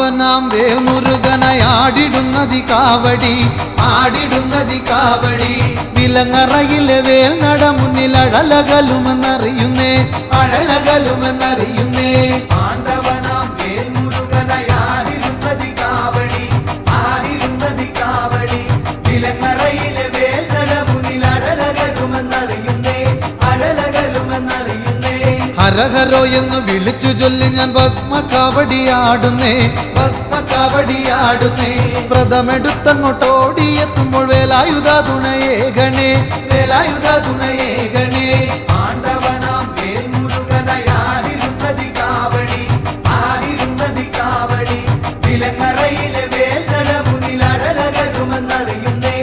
ആണ്ടവനാം വേൽമുരുകനായാടിടുന്നതി കാവടി ആടിടുന്നതി കാവടി വിലങ്ങറയിലെ വേൽ നട മുന്നിൽ അഴലകലുമെന്നറിയുന്നേ അഴലകലുമെന്നറിയുന്നേ ആണ്ടവനാം വേൽമുരുകനായാടിടുന്നതി കാവടി ആടിടുന്നതി കാവടി വിലങ്ങറയിലെ വേൽ നട മുന്നിൽ അഴലകലുമെന്നറിയുന്നേ അഴലകലുമെന്നറിയുന്നേ ഹരഹരോ എന്ന് വിളിച്ചു ചൊല്ലി ഞാൻ ഭസ്മ കാവടിയാടുന്നേ ഭസ്മ കാവടിയാടുന്നേ പ്രഥമെടുത്തങ്ങോട്ടോടിയെത്തുമ്പോൾ വേലായുധ തുണയേകണേ വേലായുധ തുണയേകണേ ആണ്ടവനാം വേൽമുരുകനായാടിടുന്നതി കാവടി ആടിടുന്നതി കാവടി വിലങ്ങറയിലെ വേൽ നട മുന്നിൽ അഴലകലുമെന്നറിയുന്നേ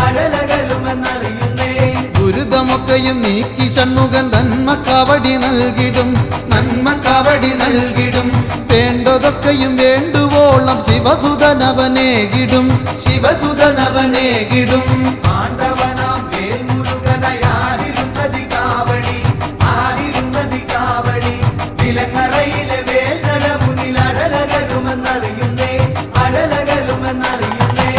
അഴലകലുമെന്നറിയുന്നേ ദുരിതമൊക്കെയും നീക്കി ഷൺമുഖൻ നന്മ കാവടി നൽകിടും നന്മ കാവടി നൽകിടും വേണ്ടതൊക്കെയും വേണ്ടുവോളം ശിവസുതനവനേകിടും ശിവസുതനവനേകിടും ആണ്ടവനാം വേൽമുരുകനായാടിടുന്നതി കാവടി ആടിടുന്നതി കാവടി വിലങ്ങറയിലെ വേൽ നട മുന്നിൽ അഴലകലുമെന്നറിയുന്നേ അഴലകലുമെന്നറിയുന്നേ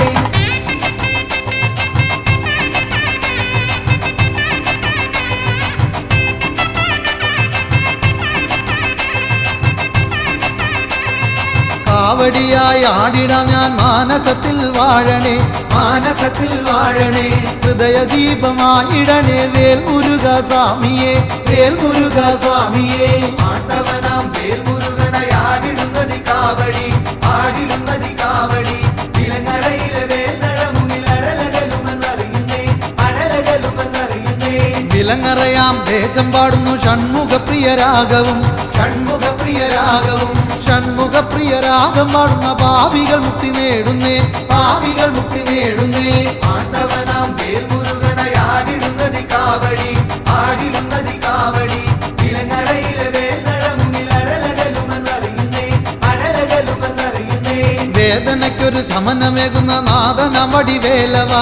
കാവടിയായി ആടിടാം ഞാൻ മാനസത്തിൽ വാഴണേ മാനസത്തിൽ വാഴണേ ഹൃദയദീപമായിടണേ വേൽമുരുക സ്വാമിയേ വേൽമുരുക സ്വാമിയേ ആണ്ടവനാം വേൽമുരുകനായാടിടുന്നതി കാവടി ആടിടുന്നതി കാവടി വിലങ്ങറയിലെ വേൽ നട മുന്നിൽ അഴലകലുമെന്നറിയുന്നേ അഴലകലുമെന്നറിയുന്നേ വിലങ്ങറയാം ദേശം പാടുന്നു ഷൺമുഖപ്രിയരാഗവും ഷൺമുഖപ്രിയരാഗവും ഷൺമുഖപ്രിയരാഗം പാടുന്ന പാപികൾ മുക്തി നേടുന്നേ പാപികൾ മുക്തി നേടുന്നേ ആണ്ടവനാം വേൽമുരുകനായാടിടുന്നതി കാവടി ആടിടുന്നതി കാവടി വിലങ്ങറയിലെ വേൽ നട മുന്നിൽ അഴലകലുമെന്നറിയുന്നേ അഴലകലുമെന്നറിയുന്നേ വേദനയ്ക്കൊരു ശമനമേകുന്ന നാദനമടി വേലവ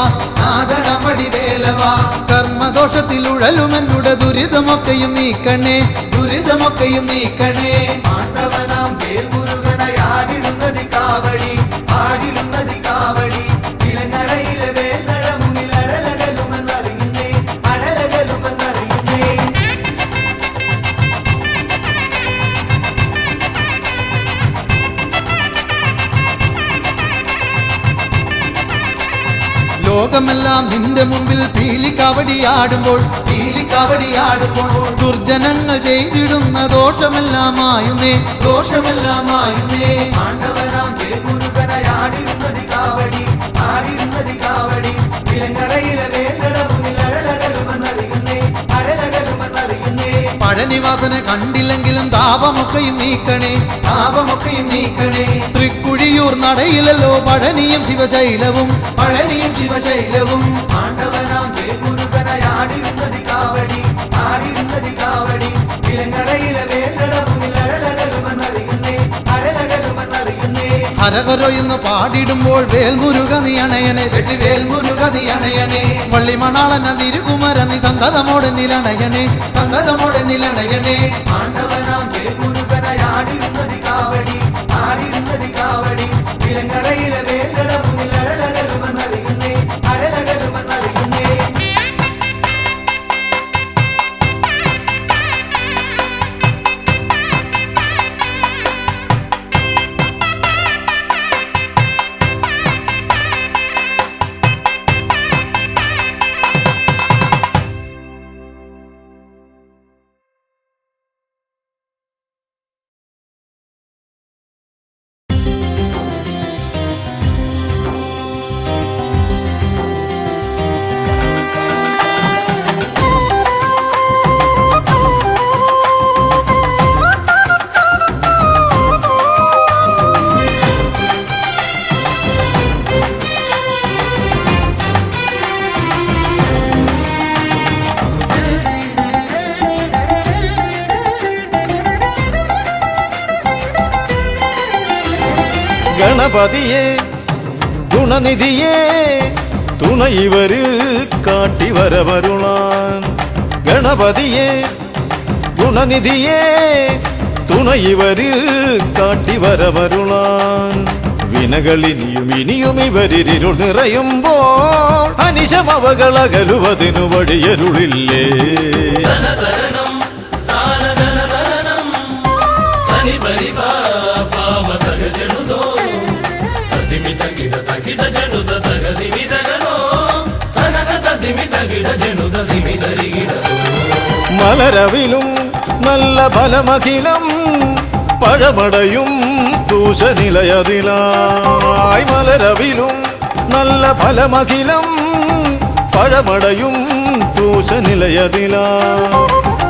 നാദനമടി വേലവ കർമ്മദോഷത്തിൽ ഉഴലുമെന്നുടെ ദുരിതമൊക്കെയും നീക്കണേ ദുരിതമൊക്കെയും നീക്കണേ ആണ്ടവനാം വേൽമുരുകനായാടിടുന്നതി കാവടി ആടിടുന്നതി കാവടി വിലങ്ങറയിലെ വേൽ നട മുന്നിൽ അഴലകലുമെന്നറിയുന്നേ അഴലകലുമെന്നറിയുന്നേ ലോകമെല്ലാം നിന്റെ മുമ്പിൽ പീലിക്കാവടിയാടുമ്പോൾ പീലിക്കാവടിയാടുമ്പോൾ ദുർജനങ്ങൾ ചെയ്തിടുന്ന ദോഷമെല്ലാമായുന്നേ ദോഷമെല്ലാമായുന്നേ ആണ്ടവനാം വേൽമുരുകനായാടിടുന്നതി കാവടി ആടിടുന്നതി കാവടി വിലങ്ങറയിലെ വേൽ നട മുന്നിൽ അഴലകലുമെന്നറിയുന്നേ അഴലകലുമെന്നറിയുന്നേ പഴനിവാസനെ കണ്ടില്ലെങ്കിലും താപമൊക്കെയും നീക്കണേ താപമൊക്കെയും നീക്കണേ തൃക്കുഴിയൂർ നടയിലല്ലോ പഴനിയും ശിവശൈലവും പഴനിയും ശിവശൈലവും ആണ്ടവനാം വേൽമുരുകനായാടിടുന്നതി കാവടി ആടിടുന്നതി കാവടി വിലങ്ങറയിലെ വേൽ നട മുന്നിൽ അഴലകലുമെന്നറിയുന്നേ അഴലകലുമെന്നറിയുന്നേ ഹരഹരോ എന്ന് പാടിടുമ്പോൾ വേൽമുരുക നീ അണയണേ വെട്ടി വേൽമുരുക നീ അണയണേ വള്ളിമണാളന തിരുകുമര നീ സന്തതമോടെന്നിലണയണേ സന്തതമോടെന്നിലണയണേ ആണ്ടവനാം വേൽമുരുകനായാടിടുന്നതി കാവടി ആടിടുന്നതി കാവടി വിലങ്ങറയിലെ വേൽ നട മുന്നിൽ അഴലകലുമെന്നറിയുന്നേ അഴലകലുമെന്നറിയുന്നേ ഗണപതിയെ ഗുണനിധിയെ തുണയിവരിൽ കാട്ടിവരവരുളാൻ ഗണപതിയെ ഗുണനിധിയെ തുണയിവരിൽ കാട്ടിവരമരുളാൻ വിനകളിനിയും ഇനിയും ഇവരിരുൾ നിറയുമ്പോൾ അനിശമവകളകലുവതിനു വഴിയരുളില്ലേ മലരവിലും നല്ല ഫലമഖിലം പഴമടയും ദൂഷനിലയതിലായി മലരവിലും നല്ല ഫലമഖിലം പഴമടയും ദൂഷനിലയതിലാ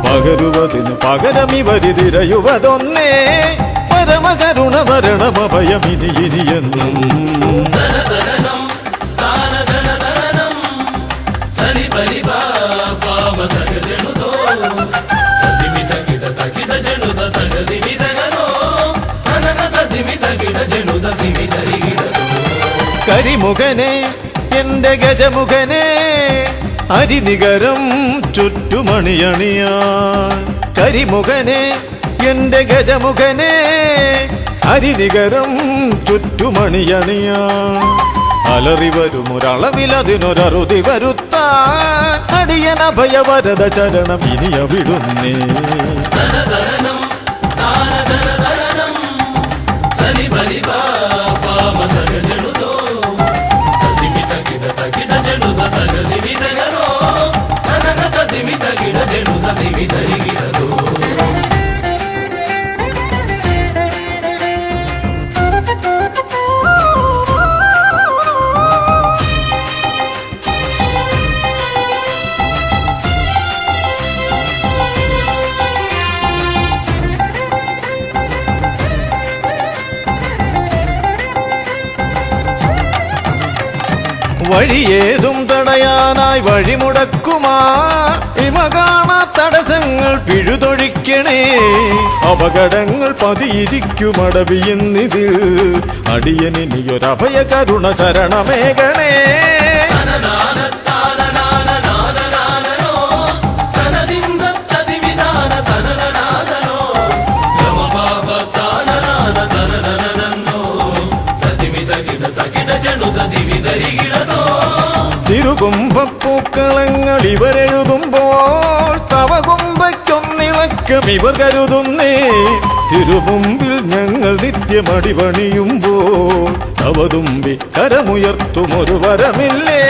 പകരുവതിന് പകരമിവരിതിരയുവതൊന്നേ പരമകരുണ ഭരണമഭയമിനി ഇനിയെന്നും കരിമുഖനെ എന്റെ ഗജമുഖനെ അരിനികരം ചുറ്റുമണിയണിയാൻ കരിമുഖനെ എന്റെ ഗജമുഖനെ അരിനികരം ചുറ്റുമണിയണിയാൻ അലറി വരുമൊരളവിലതിനൊരറുതി വരുത്താൻ അടിയന ഭയവരത ചരണം ഇനിയവിടുന്നേ വഴിയേതും തടയാനായി വഴിമുടക്കുമാ ഇമ കാണാ തടസ്സങ്ങൾ പിഴുതൊഴിക്കണേ അപകടങ്ങൾ പതിയിരിക്കുമടവിയെന്നിതിൽ അടിയനിയൊരഭയ കരുണ ശരണമേകണേ തിരുകുംഭപ്പൂക്കളങ്ങൾ ഇവരെഴുതുമ്പോൾ തവ കുംഭയ്ക്കൊന്നിളക്കം ഇവർ കരുതുന്നേ തിരുമുമ്പിൽ ഞങ്ങൾ നിത്യമടിപണിയുമ്പോൾ തവതുമ്പി കരമുയർത്തുമൊരു വരമില്ലേ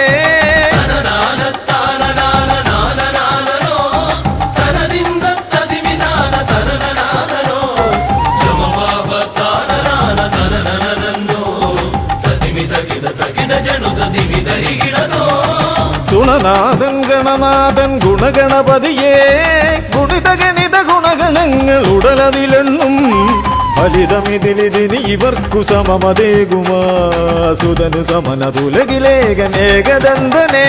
തുണനാഥൻ ഗണനാഥൻ ഗുണഗണപതിയേ ഗുണിത ഗണിത ഗുണഗണങ്ങൾ ഉടലതിലെണ്ണും ഫലിതമിതിലിതിന് ഇവർക്കു സമമതേകുമാ സുതനു സമനതുലകിലേകനേകദന്തനേ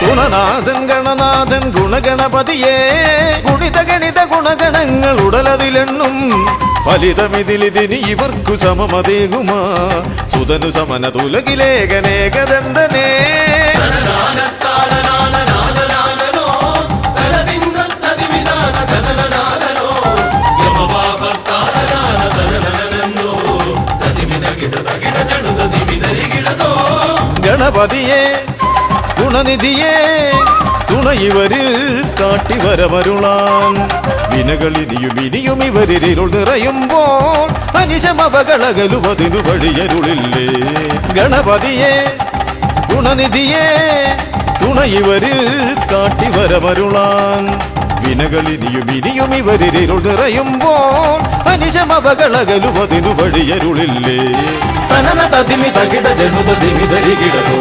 ഗുണനാഥൻ ഗണനാഥൻ ഗുണഗണപതിയേ ഗുണിത ഗണിത ഗുണഗണങ്ങൾ ഉടലതിലെണ്ണും ഫലിതമിതിലിതിന് ഇവർക്കു സമമതേകുമാ സുതനു സമനതുലകിലേകനേകദന്തനേ ഗണപതിയേ ഗുണനിധിയേ തുണയിവരിൽ കാട്ടിവരമരുളാൻ വിനകളിനിയും ഇനിയും ഇവരിരുൾ നിറയുമ്പോൾ അനിശമവകളകലുവതിനു വഴിയരുളില്ലേ ഗണപതിയേ ഗുണനിധിയേ തുണയിവരിൽ കാട്ടിവരമരുളാൻ വിനകളിനിയും ഇനിയും ഇവരിരുൾ നിറയുമ്പോൾ അനിശമവകളകലുവതിനു വഴിയരുളില്ലേ തനന തതിമി തകിട ജനുത ദിമി ധരികിടതോ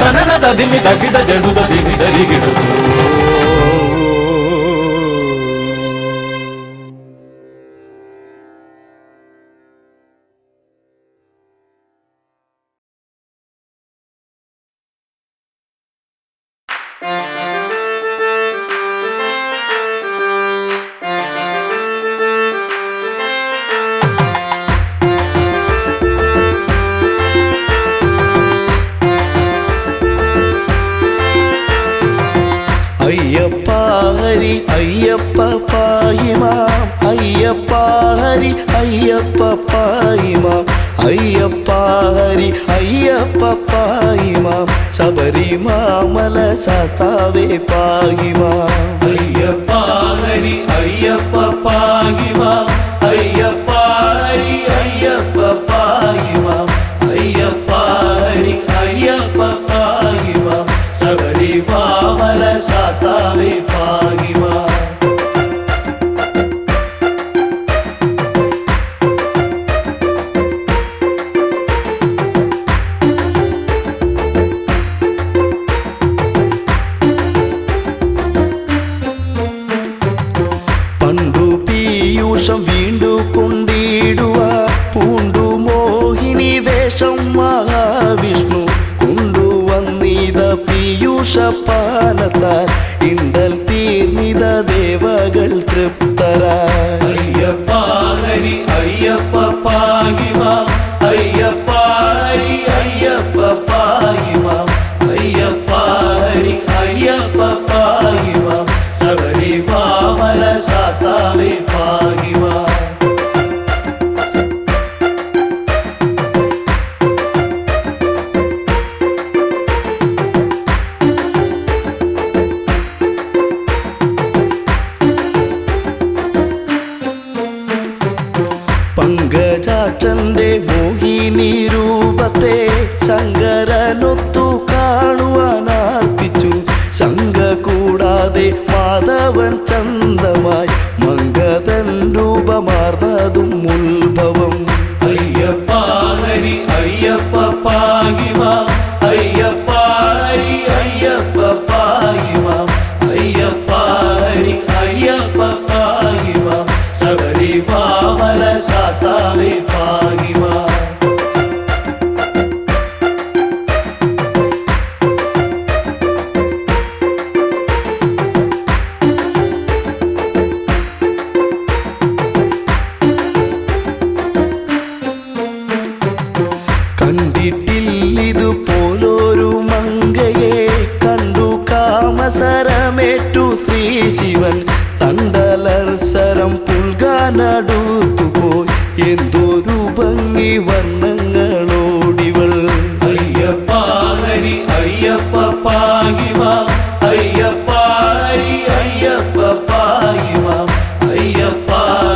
തനന തതിമി തകിട ജനുത ദിമി ധരികിടതോ അയ്യപ്പ ഹരി അയ്യപ്പ പായിമാം അയ്യപ്പ ഹരി അയ്യപ്പ പായിമാം അയ്യപ്പ ഹരി അയ്യപ്പ പായിമാം ശബരിമാമല ശാസ്താവേ പായിമാം അയ്യപ്പ ഹരി അയ്യപ്പ പായിമാം അയ്യപ്പ ഹരി അയ്യപ്പ പായിമാം അയ്യപ്പ ഹരി അയ്യപ്പ പായിമാം ശബരിമാമല ശാസ്താവേ പായിമാം പണ്ടു പീയൂഷം വീണ്ടു കൊണ്ടിടുക പൂണ്ടു മോഹിനി വേഷം മഹാവിഷ്ണു കൊണ്ടുവന്നിത പീയൂഷപാനത്താൽ ഇണ്ടൽ തീർന്നിത ദേവകൾ തൃപ്തരായി അയ്യപ്പ ഹരി അയ്യപ്പ പാഹിമാം അയ്യപ്പ ഹരി അയ്യപ്പ പാഹിമാം അയ്യപ്പ ഹരി അയ്യപ്പ പാഹിമാം ശബരിമാമല ശാസ്താവേ പാഹിമാം പങ്കജാക്ഷന്റെ മോഹിനി രൂപത്തെ ശങ്കരനൊത്തു കാണുവാനാർത്തിച്ചു ശങ്ക കൂടാതെ മാധവൻ ചന്തമായി മംഗതൻ രൂപമാർന്നതും ഉത്ഭവം അയ്യപ്പ ഹരി അയ്യപ്പ പാഹിമാം അയ്യപ്പ ഹരി അയ്യപ്പ പാഹിമാം അയ്യപ്പ ഹരി അയ്യപ്പ പാഹിമാം ശബരിമാമല ശാസ്താവേ പാഹിമാം കണ്ടിട്ടില്ലിതുപോലൊരു മങ്കയെ കണ്ടു കാമസരമേറ്റു ശ്രീ ശിവൻ തണ്ടലർസരം പുൽകാനടുത്തുപോയി എന്തൊരു ഭംഗി വർണ്ണങ്ങളോടിവൾ അയ്യപ്പ ഹരി അയ്യപ്പ പാഹിമാം അയ്യപ്പ ഹരി അയ്യപ്പ പാഹിമാം അയ്യപ്പ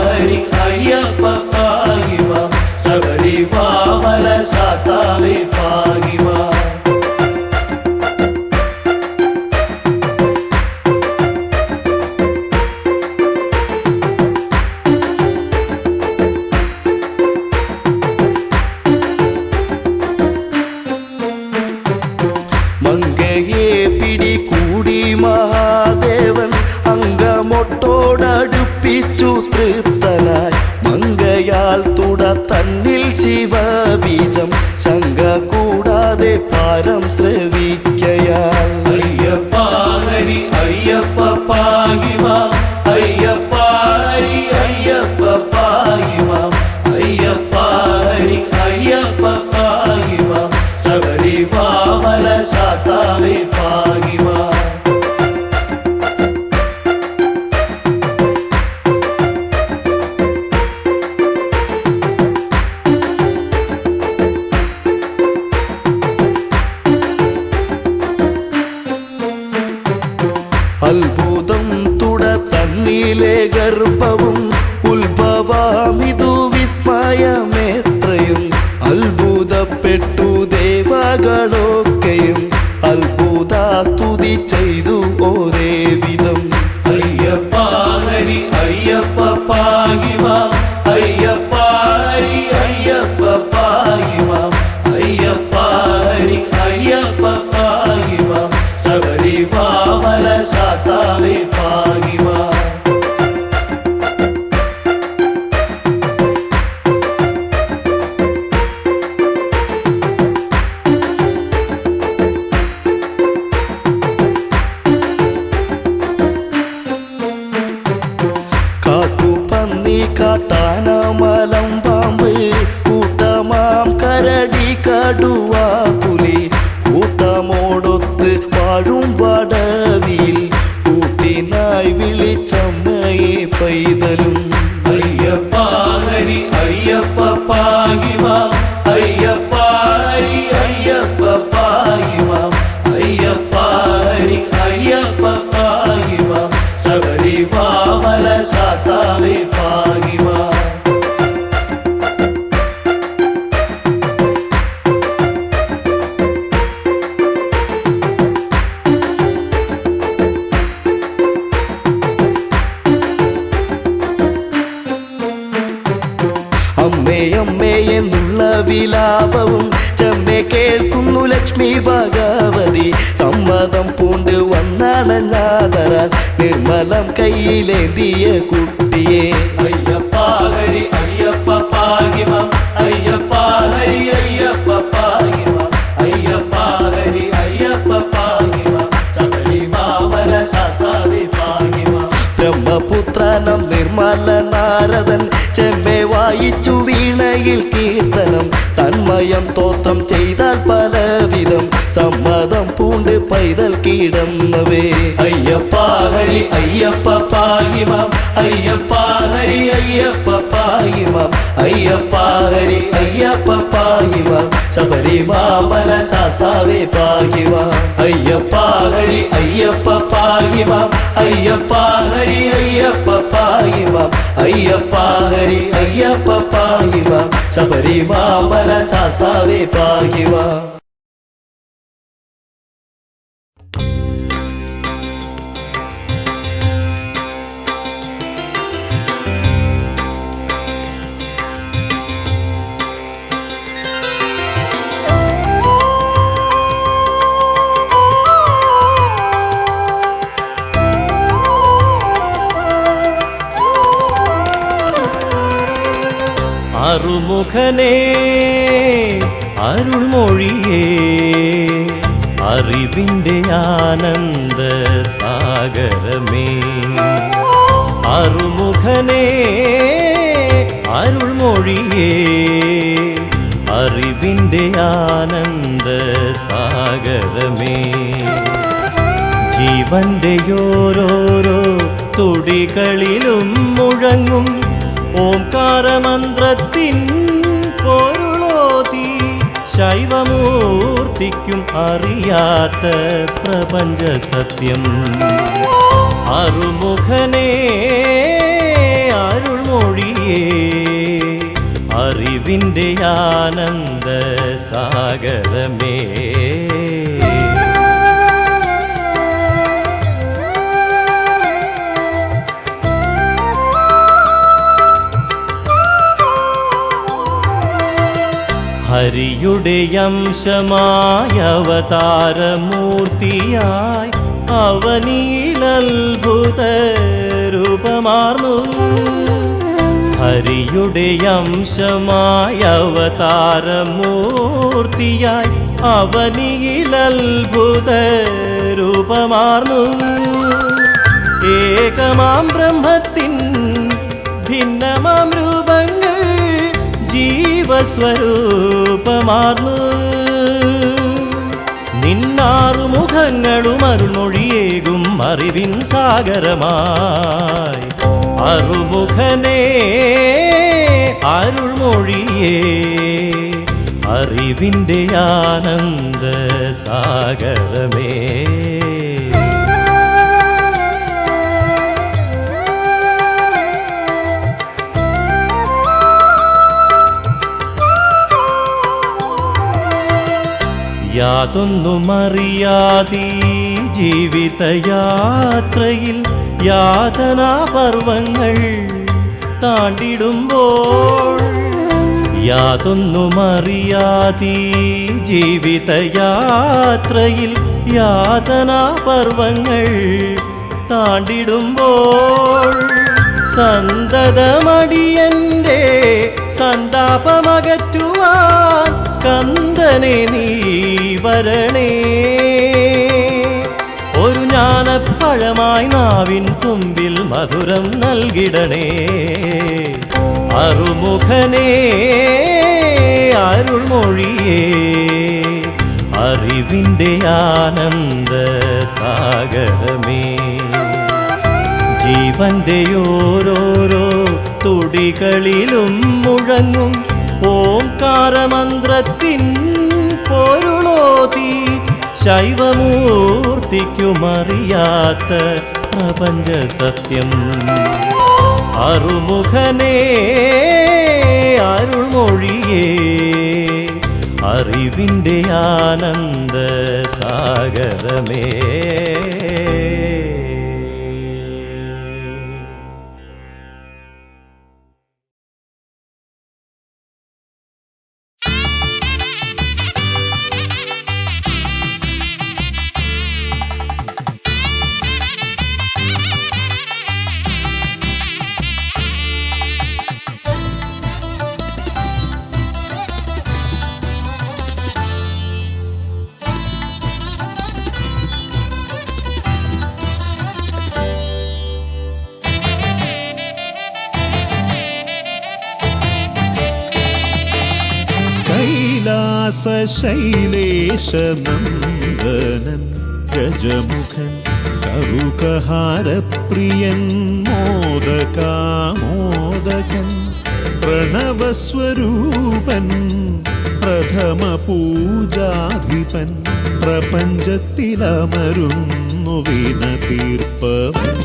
ഹരി അയ്യപ്പ പാഹിമാം ശബരിമാമല ശാസ്താവേ പാഹിമാം മങ്കയെ പിടികൂടി മഹാദേവൻ അങ്കമൊട്ടോടടുപ്പിച്ചു തൃപ്തനായി മങ്കയാൽ തുട തന്നിൽ ശിവബീജം ശങ്ക കൂടാതെ പാരം ശ്രവിക്കയാൽ അയ്യപ്പ ഹരി അയ്യപ്പ പാഹിമാം അയ്യപ്പ ഹരി അയ്യപ്പ പാഹിമാം അയ്യപ്പ ഹരി അയ്യപ്പ പാഹിമാം ശബരിമാമല ശാസ്താവേ പാഹിമാം അത്ഭുതം തുട തന്നിലെ ഗർഭവും ഉത്ഭവമിതു വിസ്മയമേത്രയും അത്ഭുതപ്പെട്ടു ദേവകളൊക്കെയും അത്ഭുതാസ്തുതി ചെയ്തു ഒരേ വിധം അയ്യപ്പ ഹരി അയ്യപ്പ പാഹിമാം അയ്യപ്പ ഹരി അയ്യപ്പ പാഹിമാം അയ്യപ്പ ഹരി അയ്യപ്പ പാഹിമാം ശബരിമാമല ശാസ്താവേ പാഹിമാം കാട്ടുപന്നി കാട്ടാന മലം പാമ്പ് കൂട്ടമാം കരടി കടുവ പുലി കൂട്ടമോടൊത്ത് വാഴും വടവിൽ സങ്കടം പൂണ്ട് വന്നണഞ്ഞാതരാൻ നിർമ്മലം കയ്യിലേന്തിയ കുട്ടിയെ അയ്യപ്പ ഹരി അയ്യപ്പ പാഹിമം അയ്യപ്പ ഹരി അയ്യപ്പ പാഹിമം അയ്യപ്പ ഹരി അയ്യപ്പ പാഹിമം ശബരിമാമല ശാസ്താവേ പാഹിമം ബ്രഹ്മപുത്രനം നിർമ്മല നാരദൻ ചെമ്മെ വായിച്ചു വീണയിൽ കീർത്തനം തന്മയം തോത്രം ചെയ്താൽ പലവിധം സമ്മതം പൂണ്ട് പൈതൽ കീടന്നവേ അയ്യപ്പ ഹരി അയ്യപ്പ പാഹിമം അയ്യപ്പ ഹരി അയ്യപ്പ പാഹിമം അയ്യപ്പ ഹരി അയ്യപ്പ പാഹിമം ശബരിമാമല ശാസ്താവേ പാഹിമം അയ്യപ്പ ഹരി അയ്യപ്പ പാഹിമം അയ്യപ്പ ഹരി അയ്യപ്പ പാഹിമം അയ്യപ്പ ഹരി അയ്യപ്പ പാഹിമം ശബരിമാമല ശാസ്താവേ പാഹിമം അറുമുഖനേ അരുൾമൊഴിയേ അറിവിൻ്റെ ആനന്ദ സാഗരമേ അറുമുഖനേ അരുൾമൊഴിയേ അറിവിൻ്റെ ആനന്ദ സാഗരമേ ജീവന്റെ ഓരോരോ തുടികളിലും മുഴങ്ങും ഓംകാരമന്ത്രത്തിൻ പൊരുളോതി ശൈവമൂർത്തിക്കും അറിയാത്ത പ്രപഞ്ച സത്യം അറുമുഖനേ അരുൾമൊഴിയേ അറിവിൻ്റെ ആനന്ദ സാഗരമേ ഹരിയുടെ അംശമായ അവതാരമൂർത്തിയായി അവനിലത്ഭുത രൂപമാർന്നു ഹരിയുടെ അംശമായ അവതാരമൂർത്തിയായി അവനിലത്ഭുത രൂപമാർന്നു ഏകമാം ബ്രഹ്മത്തിൻ ഭിന്നമാം രൂപങ്ങൾ ജീവസ്വരൂപമാർന്നു നിന്നാറുമുഖങ്ങളും അരുൾമൊഴിയേകും അറിവിൻ സാഗരമായി അറുമുഖനേ അരുൾമൊഴിയേ അറിവിൻ്റെ ആനന്ദ സാഗരമേ യാതൊന്നുമറിയാതീ ജീവിതയാത്രയിൽ യാതനാപർവങ്ങൾ താണ്ടിടുമ്പോൾ യാതൊന്നുമറിയാതീ ജീവിതയാത്രയിൽ യാതനാപർവങ്ങൾ താണ്ടിടുമ്പോൾ സന്തതമടിയന്റെ സന്താപമകറ്റുവാൻ സ്കന്ദനെ നീ വരണേ ഒരു ജ്ഞാനപ്പഴമായി നാവിൻ തുമ്പിൽ മധുരം നൽകിടണേ അറുമുഖനേ അരുൾമൊഴിയേ അറിവിൻ്റെ ആനന്ദ സാഗരമേ ജീവന്റെ ഓരോരോ തുടികളിലും മുഴങ്ങും ഓംകാരമന്ത്രത്തിൻ പൊരുളോതി ശൈവമൂർത്തിക്കുമറിയാത്ത പ്രപഞ്ച സത്യം അറുമുഖനേ അരുൾമൊഴിയേ അറിവിൻ്റെ ആനന്ദ സാഗരമേ കൈലാസശൈലേശനന്ദനൻ ഗജമുഖൻ കറുകഹാരപ്രിയൻ മോദകാമോദകൻ പ്രണവസ്വരൂപൻ പ്രഥമ പൂജാധിപൻ പ്രപഞ്ചത്തിലമരുന്നു വിനതീർപ്പവൻ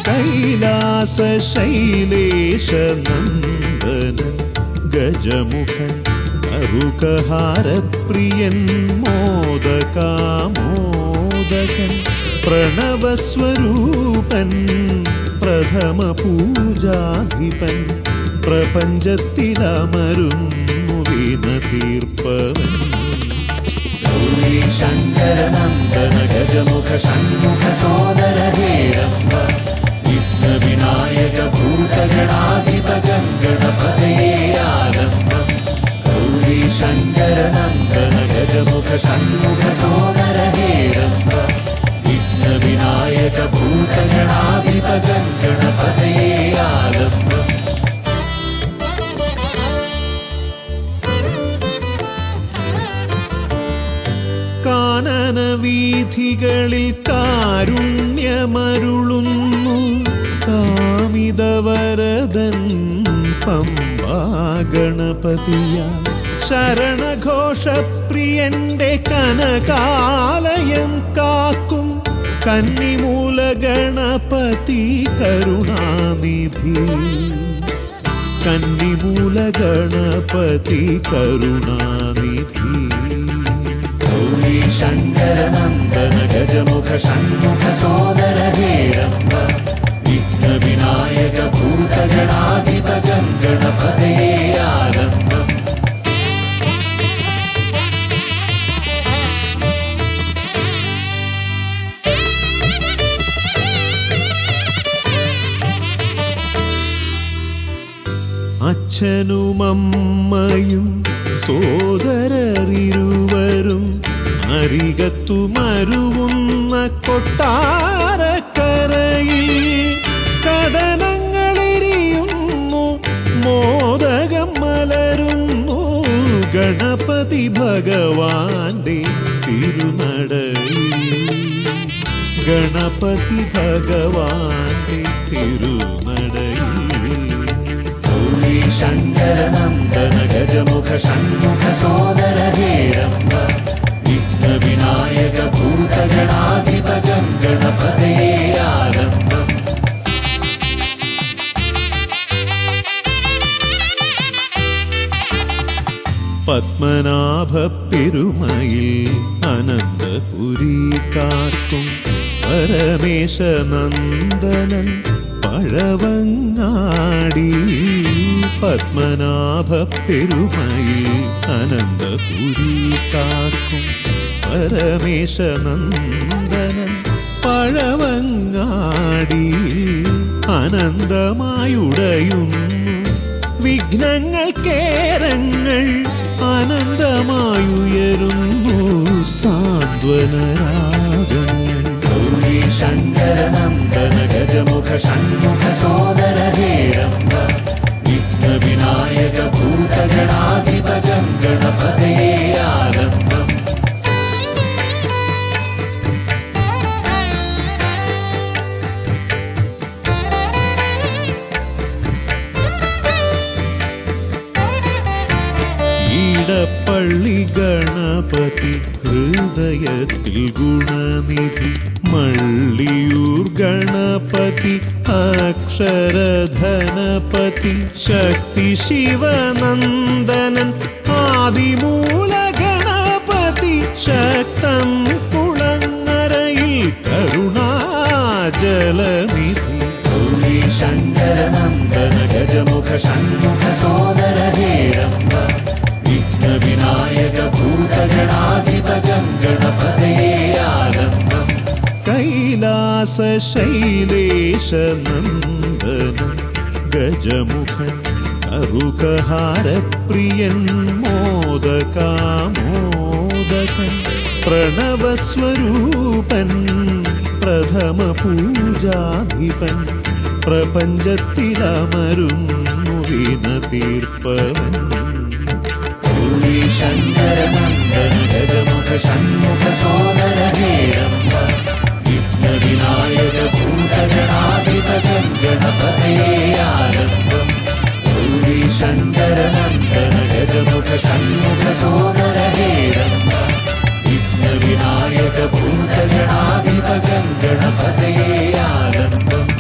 കൈലാസശൈലേശനന്ദനൻ ഗജമുഖൻ കറുകഹാരപ്രിയൻ മോദകാമോദകൻ പ്രണവസ്വരൂപൻ പ്രഥമ പൂജാധിപൻ പ്രപഞ്ചത്തിലമരുന്നു വിനതീർപ്പവൻ ഗൗരി ശങ്കര നന്ദന ഗജമുഖ ഷൺമുഖ സോദര ഹേരംബ വിഘ്ന വിനായക ഭൂതഗണാധിപ ഗണപതയേ ആലംബം ഗൗരി ശങ്കര നന്ദന ഗജമുഖ ഷൺമുഖ സോദര ഹേരംബ വിഘ്ന വിനായക ഭൂതഗണാധിപ ഗണപതയേ ആലംബം കാനന വീഥികളിൽ കാരുണ്യമരുളുന്നു കാമിതവരദൻ പമ്പാ ഗണപതിയ ശരണഘോഷപ്രിയന്റെ കനകാലയം കാക്കും കന്നിമൂല ഗണപതി കരുണാനിധി കന്നിമൂല ഗണപതി കരുണാനിധി ഗൗരി ശങ്കര നന്ദന ഗജമുഖ ഷൺമുഖ സോദര ഹേരംബ വിഘ്ന വിനായക ഭൂതഗണാധിപ ഗണപതയേ ആലംബം അച്ഛനുമമ്മയും സോദരരിരുവരും അരികത്തു മരുവുന്ന കൊട്ടാരക്കരയിൽ കഥനങ്ങളെരിയുന്നു മോദകം മലരുന്നു ഗണപതി ഭഗവാന്റെ തിരുനടയിൽ ഗണപതി ഭഗവാന്റെ തിരുനടയിൽ ഗൗരി ശങ്കര നന്ദന ഗജമുഖ ഷൺമുഖ സോദര ഹേരംബ വിഘ്ന വിനായക ഭൂതഗണാധിപ ഗണപതയേ ആലംബം പത്മനാഭ പെരുമയിൽ അനന്തപുരി കാക്കും പരമേശനന്ദനൻ പഴവങ്ങാടി പത്മനാഭ പെരുമയിൽ അനന്തപുരി കാക്കും പരമേശനന്ദനൻ പഴവങ്ങാടി അനന്തമായുടയുന്നു വിഘ്നങ്ങൾ കേരങ്ങൾ അനന്തമായുയരുന്നു സാന്ത്വനരാഗങ്ങൾ ഗൗരി ശങ്കര നന്ദന ഗജമുഖ ഷൺമുഖ സോദര ഹേരംബ വിഘ്ന വിനായക ഭൂതഗണാധിപ ഗണപതയേ ആലംബം ഈടപ്പള്ളി ഗണപതി ഹൃദയത്തിൽ ഗുണനിധി മള്ളിയൂർ ഗണപതി അക്ഷരധനപതി ശക്തി ശിവനന്ദനൻ ആദിമൂല ഗണപതി ശക്തം കുളങ്ങരയിൽ കരുണാജലനിധി ഗൗരി ശങ്കര നന്ദന ഗജമുഖ ഷൺമുഖ സോദര ഹേരംബ വിഘ്ന വിനായക ഭൂതഗണാധിപ ഗണപതയേ ആലംബം കൈലാസശൈലേശനന്ദനൻ ഗജമുഖൻ കറുകഹാരപ്രിയൻ മോദകാമോദകൻ പ്രണവസ്വരൂപൻ പ്രഥമ പൂജാധിപൻ പ്രപഞ്ചത്തിലമരുന്നു വിനതീർപ്പവൻ ഗൗരി शङ्करनन्दन गजमुख षण्मुख सोदर हेरम्ब विघ्नविनायक भूतगणाधिप गणपतये आरम्भम् गौरी शङ्करनन्दन गजमुख षण्मुख सोदर हेरम्ब विघ्नविनायक भूतगणाधिप गणपतये आरम्भम्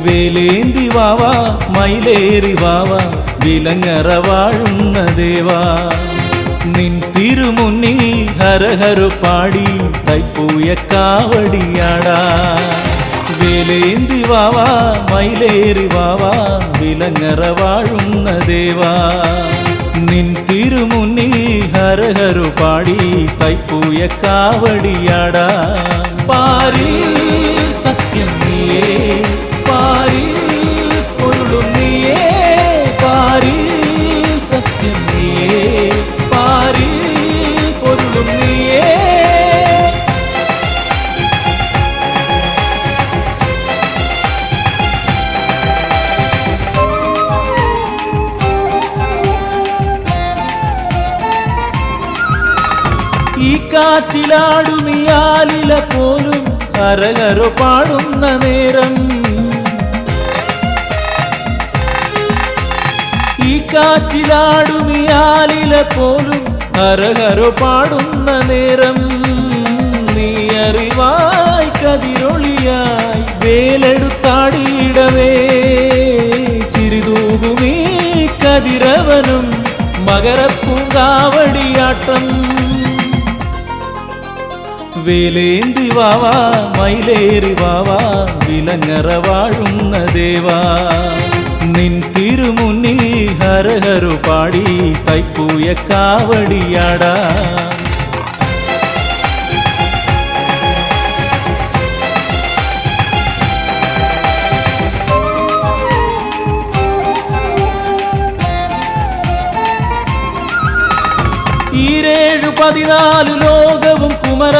വേലേന്തി വാവാ മയിലേറി വാവാ വിലങ്ങറ വാഴുന്ന ദേവാ നിൻ തിരുമുന്നിൽ ഹരഹര പാടി തൈപ്പൂയ കാവടിയാടാ വേലേന്തി വാവാ മയിലേറി വാവാ വിലങ്ങറ വാഴുന്ന ദേവാ നിൻ തിരുമുന്നിൽ ഹരഹര പാടി തൈപ്പൂയ കാവടിയാടാ പാരിൽ സത്യം നീയേ പാരിൽ പൊരുളും നീയേ പാരിൽ ഈ കാറ്റിലാടുമിയാലില പോലും ഹരഹരോ പാടുന്ന നേരം, ഈ കാറ്റിലാടുമിയാലില പോലും ഹരഹരോ പാടുന്ന നേരം, നീ അറിവായി കതിരൊളിയായി വേലെടുത്താടിയിടവേ ചിരിതൂകുമീ കതിരവനും മകരപ്പൂങ്കാവടിയാട്ടം. വേലേന്തി വാവാ മയിലേറി വാവാ വിലങ്ങറ വാഴുന്ന ദേവാ, നിൻ തിരുമുന്നിൽ ഹരഹരു പാടി തൈപ്പൂയ കാവടിയാടാ. ഈരേഴു 14 ലോകവും കുമര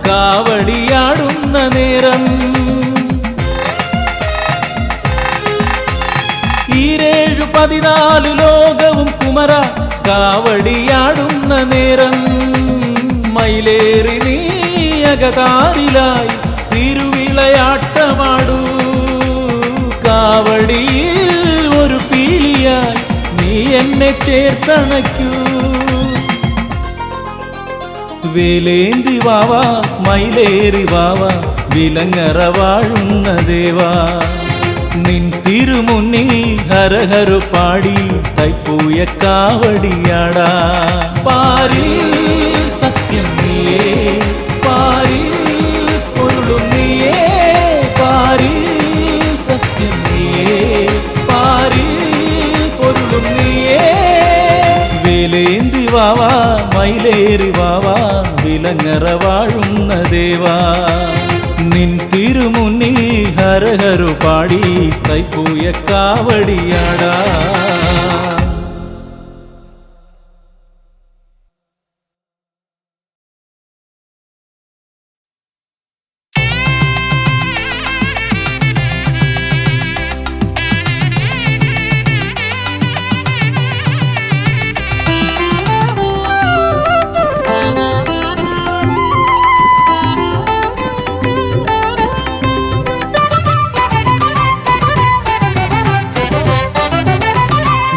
കാവടിയാടുന്ന നേരം, ഈരേഴു 14 ലോകവും കുമര കാവടിയാടുന്ന നേരം, മയിലേറി നീ അകതാരിലായി തിരുവിളയാട്ടമാടൂ. കാവടിയിൽ ഒരു പീലിയായി നീ എന്നെ ചേർത്തണയ്ക്കൂ. വേലേന്തി വാവാ മയിലേറി വാവാ വിലങ്ങറ വാഴുന്ന ദേവാ, നിൻ തിരുമുന്നിൽ ഹരഹരു പാടി തൈപ്പൂയ കാവടിയാടാ. പാരിൽ സത്യം നീയേ, പാരിൽ പൊരുളും നീയേ, പാരിൽ സത്യം നീയേ, പാരിൽ പൊരുളും നീയേ. വേലേന്തി വാവാ മയിലേറി വാവാ വിലങ്ങറ വാഴുന്ന ദേവാ, നിൻ തിരുമുന്നിൽ ഹരഹരു പാടി തൈപ്പൂയ കാവടിയാടാ.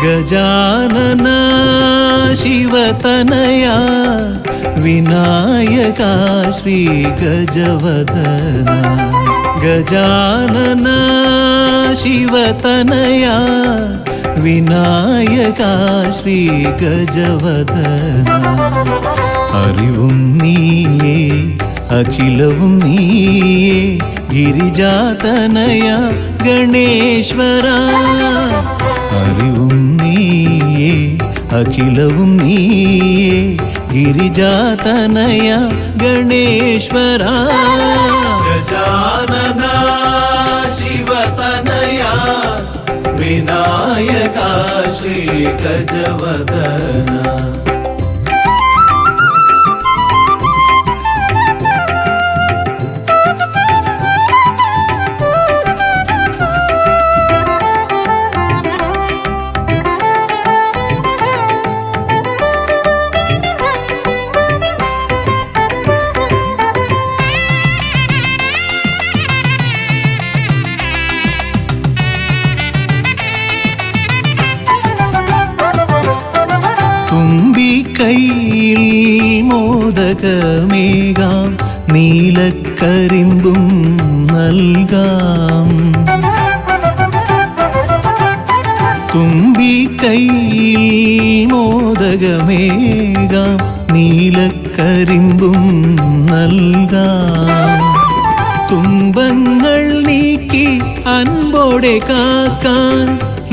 गजानन शिवतनया विनायका श्री गजवदना, गजानन शिवतनया विनायका श्री गजवदना. അറിവും നീയേ അഖിലവും നീയേ ഗിരിജാതനയ ഗണേശ്വര, അറിവും നീയേ അഖിലവും നീയേ ഗിരിജാതനയ ഗണേശ്വര. ഗജാനന ശിവതനയ വിനായക ശ്രീ ഗജവദന. കൈയിൽ മോദകമേകാം നീലക്കരിമ്പും നൽകാം, തുമ്പിക്കൈയിൽ മോദകമേകാം നീലക്കരിമ്പും നൽകാം. തുമ്പങ്ങൾ നീക്കി അൻപോടെ കാക്കാൻ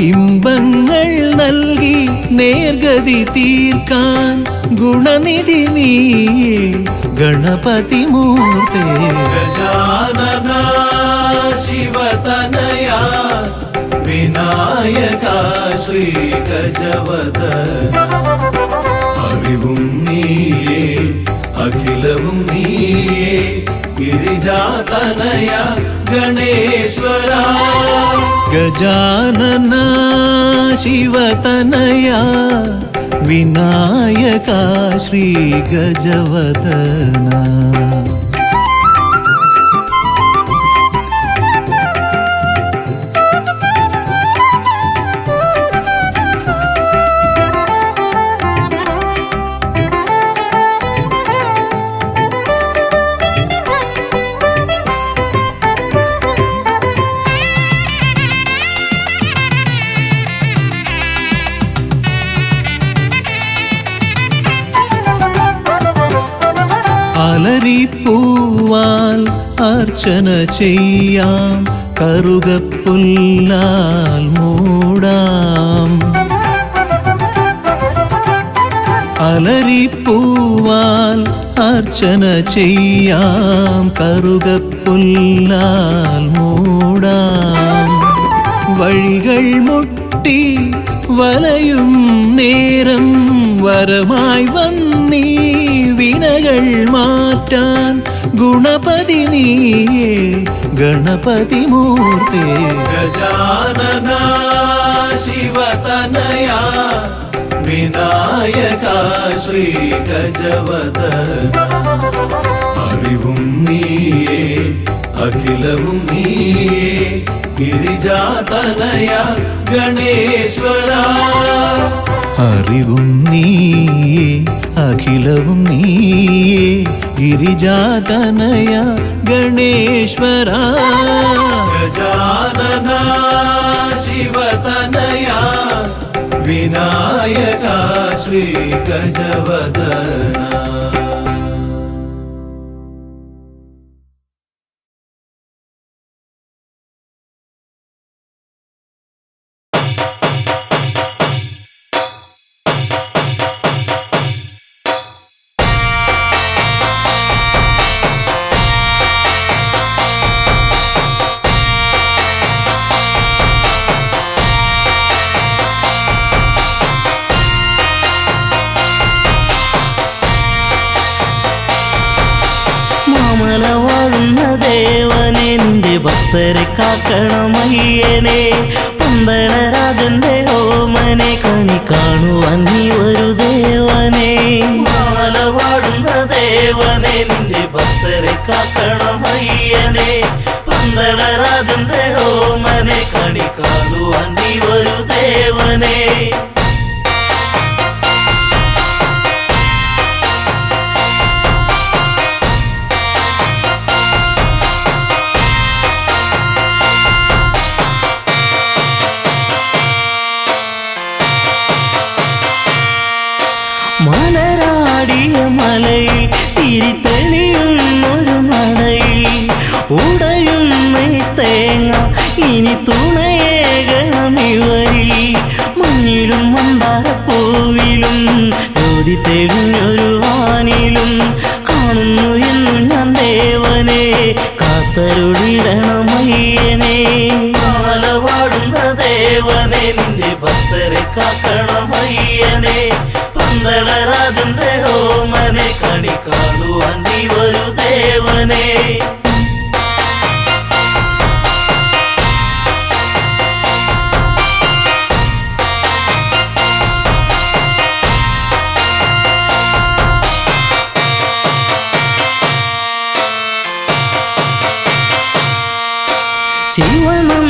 ഇമ്പങ്ങൾ നൽകി നേർഗതി തീർക്കാൻ ഗുണനിധി നീയേ ഗണപതി മൂർത്തേ. ഗജാനന ശിവതനയ വിനായക ശ്രീ ഗജവദന. അറിവും നീയേ അഖിലവും നീയേ ഗിരിജാതനയ ഗണേശ്വര. ഗജാനന ശിവതനയ വിനായക ശ്രീ ഗജവദന. അലരിപ്പൂവാൽ അർച്ചന ചെയ്യാം, കറുകപ്പുല്ലാൽ മൂടാം. അലരിപ്പൂവാൽ അർച്ചന ചെയ്യാം, കറുകപ്പുല്ലാൽ മൂടാം. വഴികൾ മുട്ടി വലയും നേരം വരമായി വന്നീ വിനകൾ മാറ്റാൻ ഗുണപതി നീയേ ഗണപതി മൂർത്തേ. ഗജാനന ശിവതനയ വിനായക ശ്രീ ഗജവദന. അറിവും നീയേ അഖിലവും നീയേ ഗിരിജാതനയ ഗണേശ്വര. അറിവും നീയേ അഖിലവും നീയേ ഗിരിജാതനയ ഗണേശ്വര. ഗജാനന ശിവതനയ വിനായക ശ്രീ ഗജവദന. ദേവനെന്റെ ഭക്തരെ കാക്കണമയ്യനെ. പന്തളരാജന്റെ ഓമനെ കണി കാണുവാൻ നീ ഒരു ദേവനെ. മാല പാടുന്ന ദേവനെന്റെ ഭക്തരെ കാക്കണമയ്യനെ. പന്തളരാജന്റെ ഓമനെ കണി കാണുവാൻ നീ ഒരു ദേവനെ. മലരാടിയ മലയിൽ തിരിതെളിയുന്നൊരു നടയിൽ ഉടയുന്ന തേങ്ങ ഇനി തുണയേകണമിവരിൽ. മഞ്ഞിലും മന്ദാരപ്പൂവിലും ജ്യോതി തെളിഞ്ഞൊരു വാനിലും കാണുന്നു എന്നു ഞാൻ ദേവനെ. കാത്തരുളിടണമയ്യനെ. മാല പാടുന്ന ദേവനെ നിന്റെ ഭക്തരെ കാക്കണമയ്യനെ. പന്തളരാജന്റെ ഓമനെ കണി കാണുവാൻ നീ ഒരു ദേവനെ.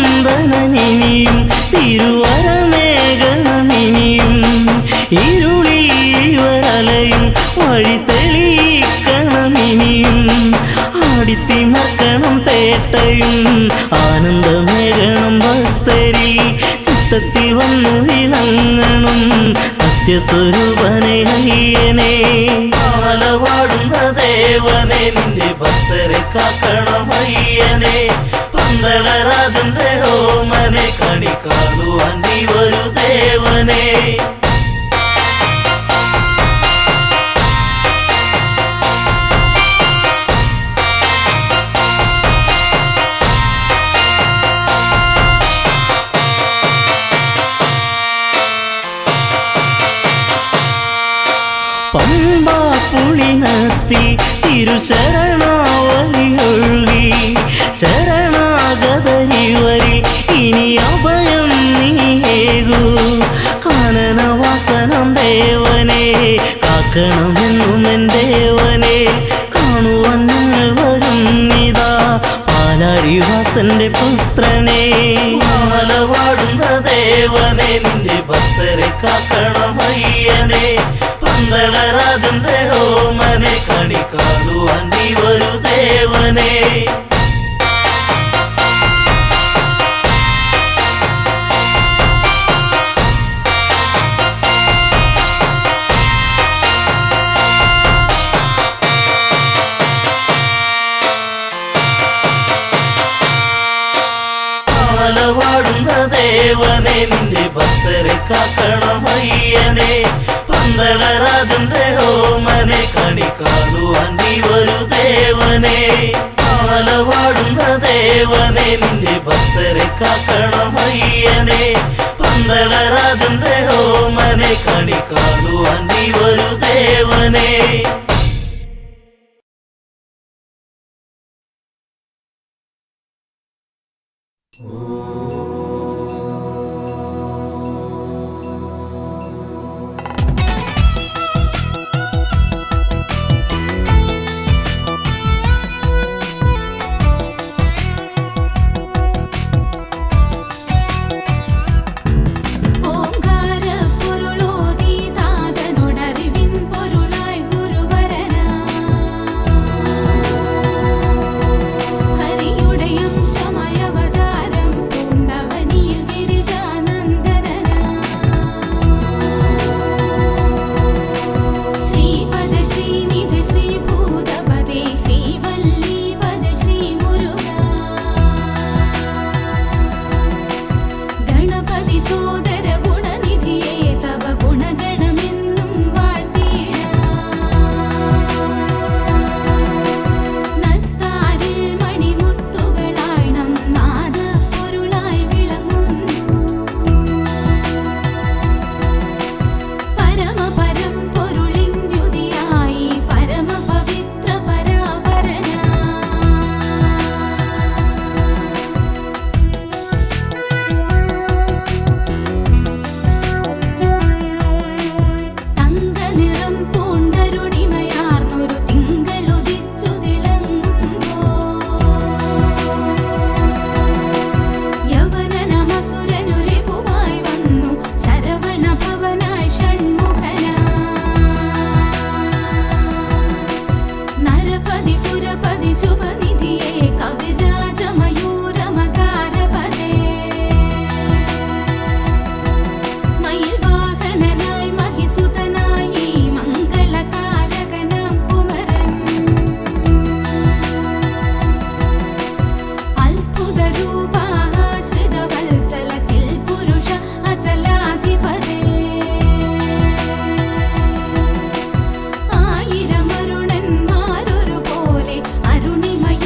ശിവനന്ദനിനിയും തിരുവരമേഘനമിനിയും ഇരുളിവരലയും വഴി തെളിയിക്കണമിനിയും. ആടിത്തിമർക്കണം പേട്ടയും ആനന്ദമേഘണം ഭക്തരി. ചിത്തത്തിൽ വന്നു വിളങ്ങണം സത്യസ്വരൂപനെ അയ്യനെ. മാല പാടുന്ന ദേവനെ നിന്റെ ഭക്തരെ കാക്കണമയ്യനെ. പന്തളരാജന്റെ ഓമനെ കണി കാണുവാൻ നീ ഒരു ദേവനെ. പമ്പാ പുളിനത്തി തിരുശരണാവലി ഒഴുകി. ശരണാഗതരിവരിൽ ഇനി അഭയം നീയേകൂ. കാനനവാസനം ദേവ കാണുവാൻ ഞങ്ങൾ വരുന്നിതാ പാലാരിവാസന്റെ പുത്രനെ. മാലവാടുന്ന ദേവനെ നിന്റെ ഭക്തരെ കാക്കണമയ്യനെ. പന്തളരാജന്റെ ഓമനെ കണി കാണുവാൻ നീ വരൂ ദേവനെ. മാലവാടുന്ന ദേവനെ നിന്റെ ഭക്തരെ കാക്കണമയ്യനെ. പന്തളരാജന്റെ ഓമനെ കണി കാണുവാൻ നീ വരൂ ദേവനെ. മാലവാടുന്ന ദേവനെ നിന്റെ ഭക്തരെ കാക്കണമയ്യനെ. പന്തളരാജന്റെ ഓമനെ കണി കാണുവാൻ നീ വരൂ ദേവനെ. ആയിരമരുണന്മാരൊരു പോലെ അരുണിമയ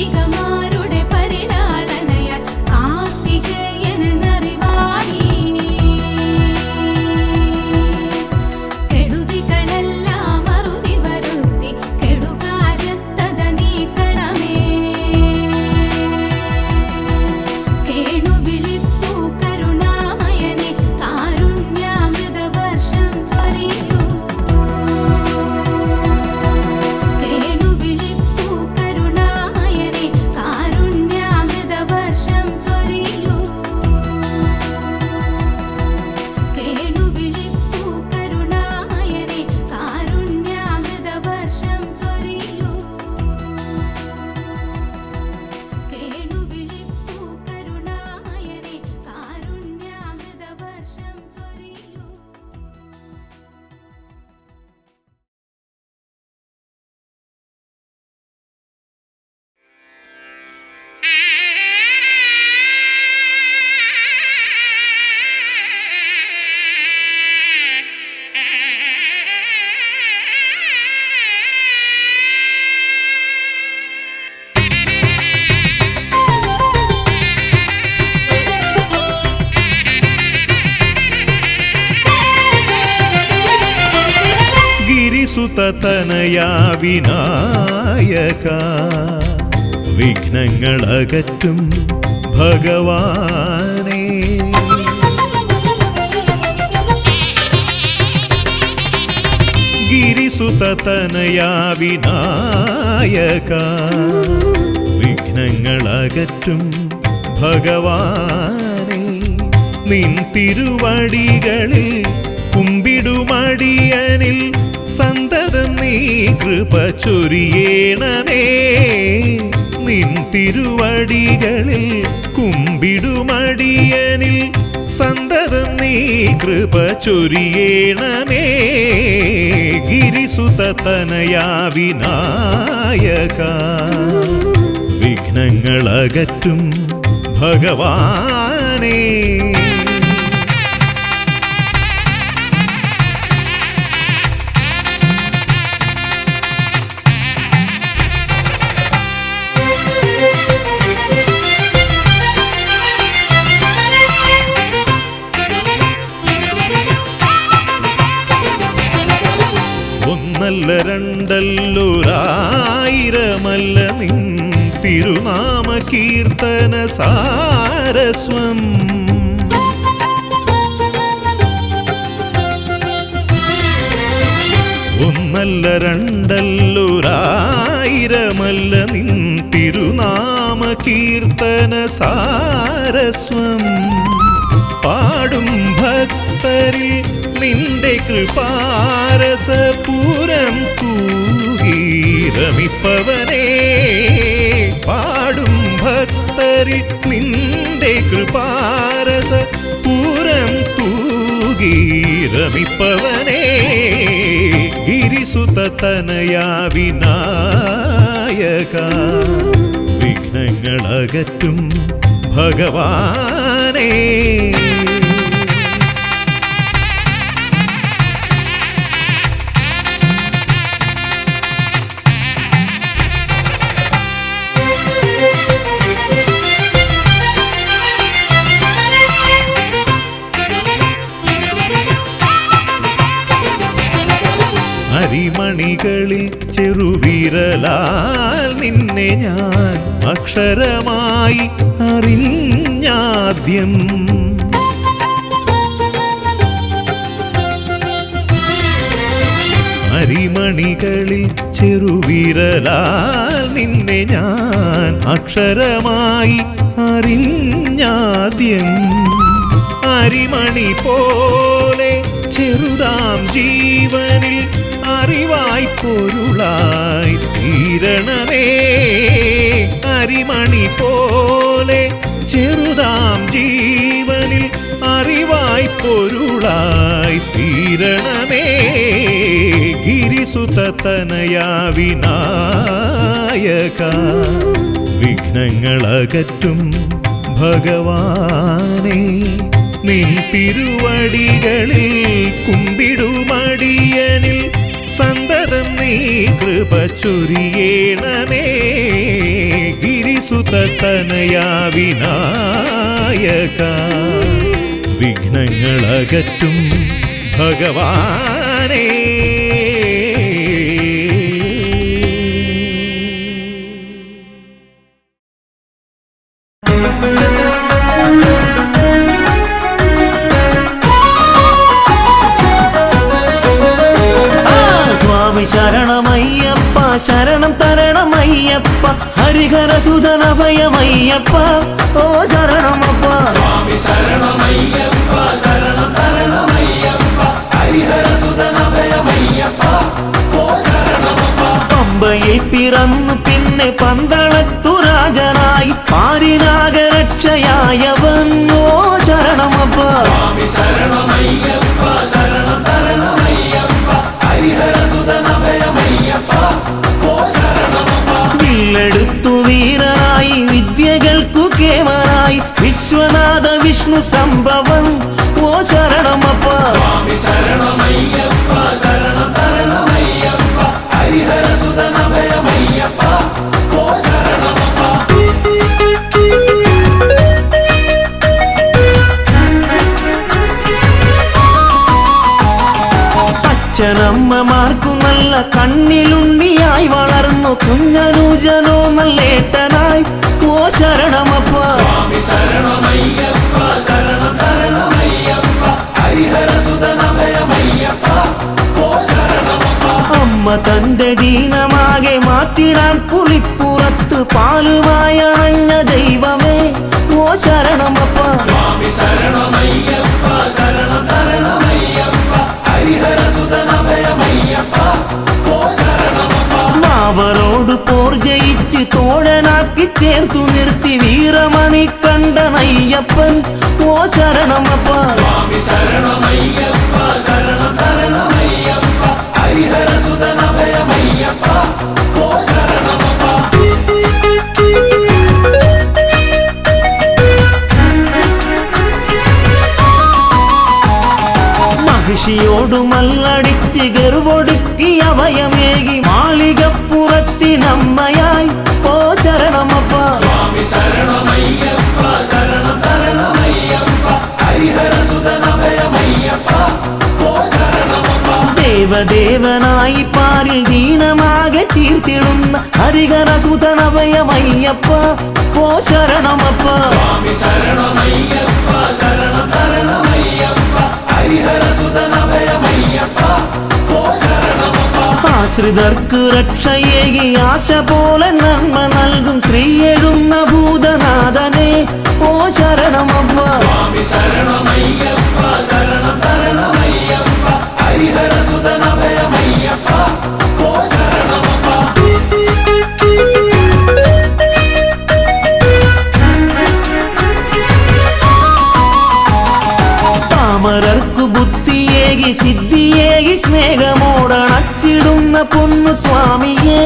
ഗോപികമാരുടെ പരിലാളനയാൽ കാർത്തികേയനെന്നറിവായി കെടുതികളെല്ലാം അറുതി വരുത്തി കെടുകാര്യസ്ഥത നീക്കണമേ കേണു വിളിപ്പൂ കരുണാമയനെ കാരുണ്യാമൃതവർഷം ചൊരിയൂ കേണു വിളിപ്പൂ കരുണാമയനെ കാരുണ്യാമൃതവർഷം ചൊരിയൂ കേണു വിളിപ്പൂ കരുണാമയനെ കാരുണ്യാമൃതവർഷം ചൊരിയൂ കേണു വിളിപ്പൂ കരുണാമയനെ കാരുണ്യാമൃതവർഷം ചൊരിയൂ ഗിരിസുതനയാ വിനായക വിഘ്നങ്ങളകറ്റും ഭഗവാനേ ഗിരിസുതനയാ വിനായക വിഘ്നങ്ങളകറ്റും ഭഗവാനേ നിൻ തിരുവടികളിൽ കുമ്പിടുമടിയനിൽ സന്തതം നീ കൃപ ചൊരിയേണമേ നിൻ തിരുവടികളിൽ കുമ്പിടുമടിയനിൽ സന്തതം നീ കൃപ ചൊരിയേണമേ ഗിരിസുതനയാ വിനായക വിഘ്നങ്ങളകറ്റും ഭഗവാനേ ഒന്നല്ല രണ്ടല്ലൊരായിരമല്ല നിൻ തിരുനാമ കീർത്തന സാരസ്വം ഒന്നല്ല രണ്ടല്ലൊരായിരമല്ല നിൻ തിരുനാമ കീർത്തന സാരസ്വം പാടും ഭക്തരിൽ നിന്റെ കൃപാരസപൂരം തൂകീരമിപ്പവനേ പാടും ഭക്തരിൽ നിന്റെ കൃപാരസപൂരം തൂകീരമിപ്പവനേ ഗിരിസുതനയാ വിനായക വിഘ്നങ്ങളകറ്റും ഭഗവാനേ അരിമണികളിൽ ചെറുവിരലാൽ നിന്നെ ഞാൻ അക്ഷരമായി അറിഞ്ഞാദ്യം അരിമണികളിൽ ചെറുവിരലാൽ നിന്നെ ഞാൻ അക്ഷരമായി അറിഞ്ഞാദ്യം അരിമണി പോലെ ചെറുതാം ജീവനിൽ അറിവായി പൊരുളായി തീരണമേ അരിമണി പോലെ ചെറുതാം ജീവനിൽ അറിവായി പൊരുളായി തീരണമേ ഗിരിസുതനയാ വിനായക വിഘ്നങ്ങളകറ്റും ഭഗവാനേ നിൻ തിരുവടികളിൽ കുമ്പിടുമടിയനിൽ സന്തതം നീ കൃപ ചൊരിയേണമേ തനയാ വിനായക വിഘ്നങ്ങളകറ്റും ഭഗവാനേ സ്വാമി ശരണമയ്യപ്പ ശരണം തരണമയ്യപ്പ ഹരിഹരസുതനഭയമയ്യപ്പ ഓ ശരണമപ്പ സ്വാമി ശരണമയ്യപ്പ ശരണം തരണമയ്യപ്പ ഹരിഹരസുതനഭയമയ്യപ്പ ഓ ശരണമപ്പ പമ്പയിൽ പിറന്നു പിന്നെ പന്തളത്തു രാജനായി പാരിനാഗരക്ഷയായവൻ ഓ ശരണമപ്പ സ്വാമി ശരണമയ്യപ്പ ശരണം തരണമയ്യപ്പ ഹരിഹരസുതനഭയമയ്യപ്പ ഓ ശരണമപ്പ വില്ലെടുത്തു വീരനായി വിദ്യകൾക്കു കേമനായി വിശ്വനാഥ വിഷ്ണു സംഭവം ഓ ശരണമപ്പ സ്വാമി ശരണമയ്യപ്പ ശരണം തരണമയ്യപ്പ ഹരിഹരസുതനഭയമയ്യപ്പ ഓ ശരണമപ്പ അച്ഛനമ്മമാർക്കു നല്ല കണ്ണിലുണ്ണിയായി വളർന്നു കുഞ്ഞനൂജനോ നല്ലേട്ടനായി ഓ ശരണമപ്പ സ്വാമി ശരണമയ്യപ്പ ശരണം തരണമയ്യപ്പ ഹരിഹരസുതനഭയമയ്യപ്പ ഓ ശരണമപ്പ അമ്മ തന്റെ ദീനമാകെ മാറ്റിടാൻ പുലിപ്പുറത്ത് പാലുമായ അഞ്ഞ ദൈവമേ ഓ ശരണമപ്പ സ്വാമി ശരണമയ്യപ്പ ശരണം തരണമയ്യപ്പ ഹരിഹരസുതനഭയമയ്യപ്പ ഓ ശരണമപ്പ മാവരോട് പോർ ജയിച്ച് തോഴനാക്കി ചേർത്തു നിർത്തി വീരമണി കണ്ടനയ്യപ്പൻ ഓ ശരണമപ്പ സ്വാമി ശരണമയ്യപ്പ ശരണം തരണമയ്യപ്പ ഹരിഹരസുതനഭയമയ്യപ്പ ഓ ശരണമപ്പ മഹിഷിയോടു മല്ലടിച്ച് ഗർവൊടുക്കി അഭയമേകി മാളികപ്പുറത്തിനമ്മയായി ഓ ശരണമപ്പ സ്വാമി ശരണമയ്യപ്പ ശരണം തരണമയ്യപ്പ ഹരിഹരസുതനഭയമയ്യപ്പ ഓ ശരണമപ്പ ദേവദേവനായി പാരിൽ ദീനമാകെ തീർത്തിടുന്ന ഹരിഹരസുതനഭയമയ്യപ്പ ഓ ശരണമപ്പ സ്വാമി ശരണമയ്യപ്പ ശരണം തരണമയ്യപ്പ ഹരിഹരസുതനഭയമയ്യപ്പ ഓ ശരണമപ്പ ആശ്രിതർക്ക് രക്ഷയേകി ആശ പോലെ നന്മ നൽകും ശ്രീയെഴുന്ന ഭൂതനാഥനെ ഓ ശരണമപ്പ സ്വാമി ശരണമയ്യപ്പ ശരണം തരണമയ്യപ്പ ഹരിഹരസുതനഭയമയ്യപ്പ ഓ ശരണമപ്പ താമരർക്കു ബുദ്ധിയേകി സിദ്ധിയേകി സ്നേഹമോടണച്ചിടുന്ന പൊന്നു സ്വാമിയെ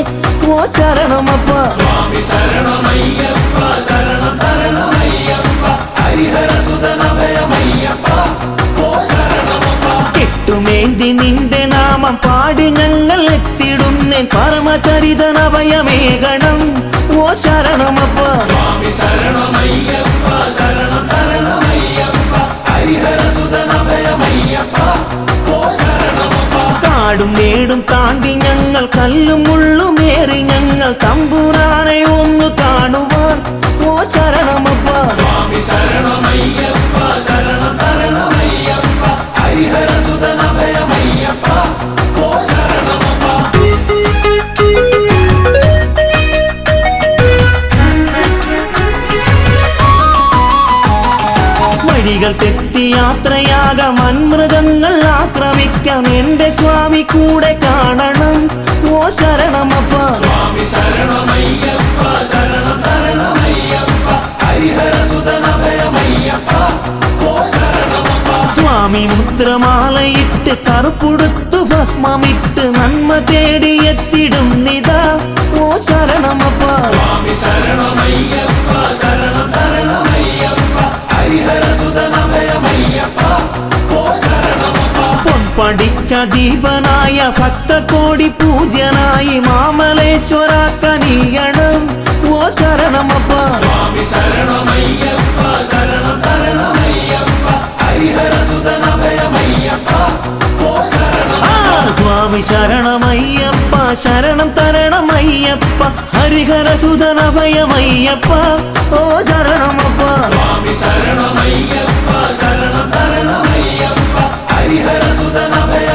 ഓ ശരണമപ്പ സ്വാമി ശരണമയ്യപ്പ ശരണം തരണമയ്യപ്പ ഹരിഹരസുതനഭയമയ്യപ്പ ഓ ശരണമപ്പ കെട്ടുമേന്തി നിന്റെ നാമം പാടി ഞങ്ങൾ എത്തിടുന്നേൻ പരമചരിതനഭയമേകണം ഓ ശരണമപ്പ സ്വാമി ശരണമയ്യപ്പ ശരണം തരണമയ്യപ്പ ഹരിഹരസുതനഭയമയ്യപ്പ ഓ ശരണമപ്പ കാടും മേടും താണ്ടി ഞങ്ങൾ കല്ലും മുള്ളുമേറി ഞങ്ങൾ തമ്പുരാനെ ഒന്ന് കാണുവാൻ ഓ ശരണമപ്പ സ്വാമി ശരണമയ്യപ്പ ശരണം തരണമയ്യപ്പ ഹരിഹരസുതനഭയമയ്യപ്പ ഓ ശരണമപ്പ വഴികൾ തെറ്റി യാത്രയാകാം വൻമൃഗങ്ങൾ ആക്രമിക്കാം എന്റെ സ്വാമി കൂടെ കാണണം ഓ ശരണമപ്പ സ്വാമി ശരണമയ്യപ്പ ശരണം തരണമയ്യപ്പ ഹരിഹരസുതനഭയമയ്യപ്പ ഓ ശരണമപ്പ സ്വാമി മുദ്രമാലയിട്ട് കറുപ്പുടുത്തു ഭസ്മമിട്ട് നന്മ തേടി എത്തിടും നിതാ ഓ ശരണമപ്പ സ്വാമി ശരണമയ്യപ്പ ശരണം തരണമയ്യപ്പ ഹരിഹരസുതനഭയമയ്യപ്പ ഓ ശരണമപ്പ പൊൻപടിക്കദീപനായ ഭക്തകോടി പൂജ്യനായി മാമലേശ്വര കനിയണം ഓ ശരണമപ്പ ശരണമപ്പ സ്വാമി ശരണമയ്യപ്പ ശരണം തരണമയ്യപ്പ ഹരിഹരസുതനഭയമയ്യപ്പ ഓ ശരണം ആ സ്വാമി ശരണമയ്യപ്പ ശരണം തരണമയ്യപ്പ ഹരിഹരസുതനഭയമയ്യപ്പ ഓ ശരണമപ്പ സ്വാമി ശരണമയ്യപ്പ ശരണം തരണമയ്യപ്പ ഹരിഹരസുതനഭയ